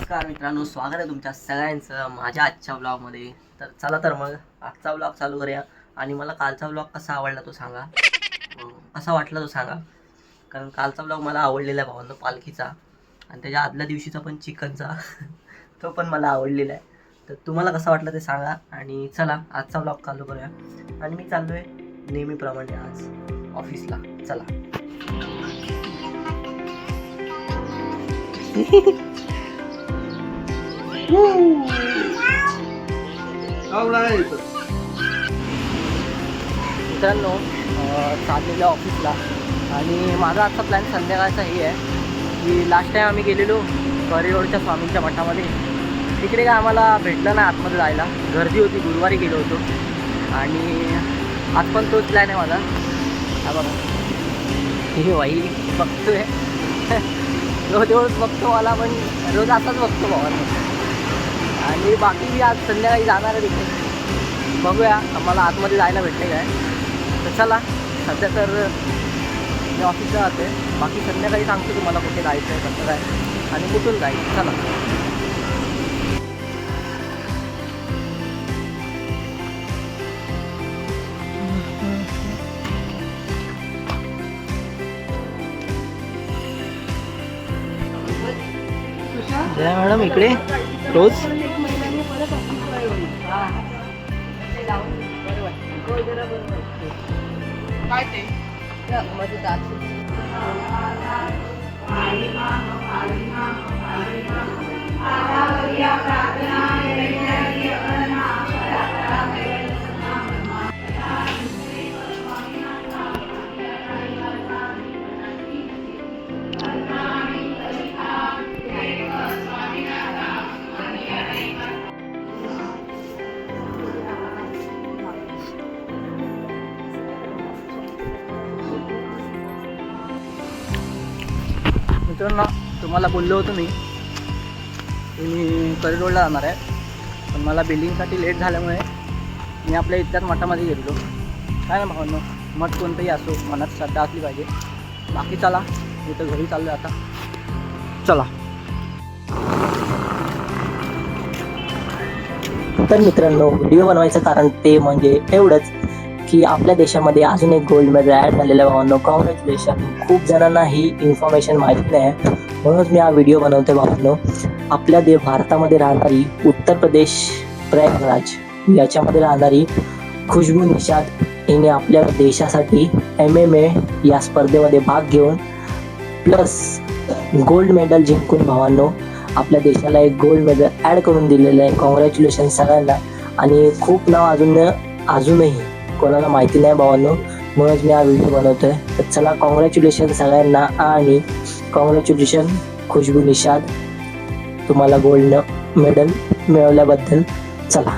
नमस्कार मित्रांनो, स्वागत आहे तुमच्या सगळ्यांचं माझ्या आजच्या ब्लॉगमध्ये. तर चला तर मग आजचा ब्लॉग चालू करूया. आणि मला कालचा ब्लॉग कसा आवडला तो सांगा, कसा वाटला तो सांगा. कारण कालचा ब्लॉग मला आवडलेला आहे भावांनो, पालखीचा. आणि त्याच्या आदल्या दिवशीचा पण चिकनचा तो पण मला आवडलेला आहे. तर तुम्हाला कसा वाटला ते सांगा. आणि चला आजचा ब्लॉग चालू करूया. आणि मी चाललो आहे नेहमीप्रमाणे आज ऑफिसला. चला. मित्रांनो, चाललेलो ऑफिसला. आणि माझा आजचा प्लॅन संध्याकाळचा हे आहे की लास्ट टाईम आम्ही गेलेलो करिरोडच्या स्वामींच्या मठामध्ये. तिकडे काय आम्हाला भेटलं नाही आतमध्ये जायला, गर्दी होती. गुरुवारी गेलो होतो. आणि आज पण तोच प्लॅन आहे माझा. हा बघा, हे बाई बघतोय रोज बघतो मला, पण रोज आताच बघतो भावांना. आणि बाकी मी आज संध्याकाळी जाणार आहे तिकडे, बघूया आम्हाला आतमध्ये जायला भेटले काय. तर चला, सध्या तर मी ऑफिसला जाते. बाकी संध्याकाळी सांगतो तुम्हाला कुठे जायचं आहे, कसं काय आणि कुठून जायचं. चला. जय मॅडम, इकडे रोज काय ते मित्रांनो, तुम्हाला बोललो होतो मी करिरोडला जाणार आहे. पण मला बिलिंगसाठी लेट झाल्यामुळे मी आपल्या इथल्याच मठामध्ये गेलो. काय ना भावांनो, मठ कोणतंही असो, मनात श्रद्धा असली पाहिजे. बाकी चला, मी तर घरी चाललो आता. चला. तर मित्रांनो, व्हिडिओ बनवायचं कारण ते म्हणजे एवढंच की आपल्या देशामध्ये अजून एक गोल्ड मेडल ॲड झालेलं आहे भावांनो. कॉंग्रॅच्युलेशन. खूप जणांना ही इन्फॉर्मेशन माहीत नाही आहे, म्हणूनच मी हा व्हिडिओ बनवते भावांनो. आपल्या भारतामध्ये राहणारी उत्तर प्रदेश प्रयागराज याच्यामध्ये राहणारी खुशबू निषाद हिने आपल्या देशासाठी MMA या स्पर्धेमध्ये भाग घेऊन प्लस गोल्ड मेडल जिंकून भावांनो आपल्या देशाला एक गोल्ड मेडल ॲड करून दिलेलं आहे. कॉंग्रॅच्युलेशन सगळ्यांना. आणि खूप नाव अजूनही कोणाला माहिती नाही भावांनो, म्हणूनच मी हा व्हिडिओ बनवतोय. तर चला, कॉंग्रॅच्युलेशन सगळ्यांना. आणि कॉंग्रॅच्युलेशन खुशबू निषाद, तुम्हाला गोल्ड मेडल मिळवल्याबद्दल. चला.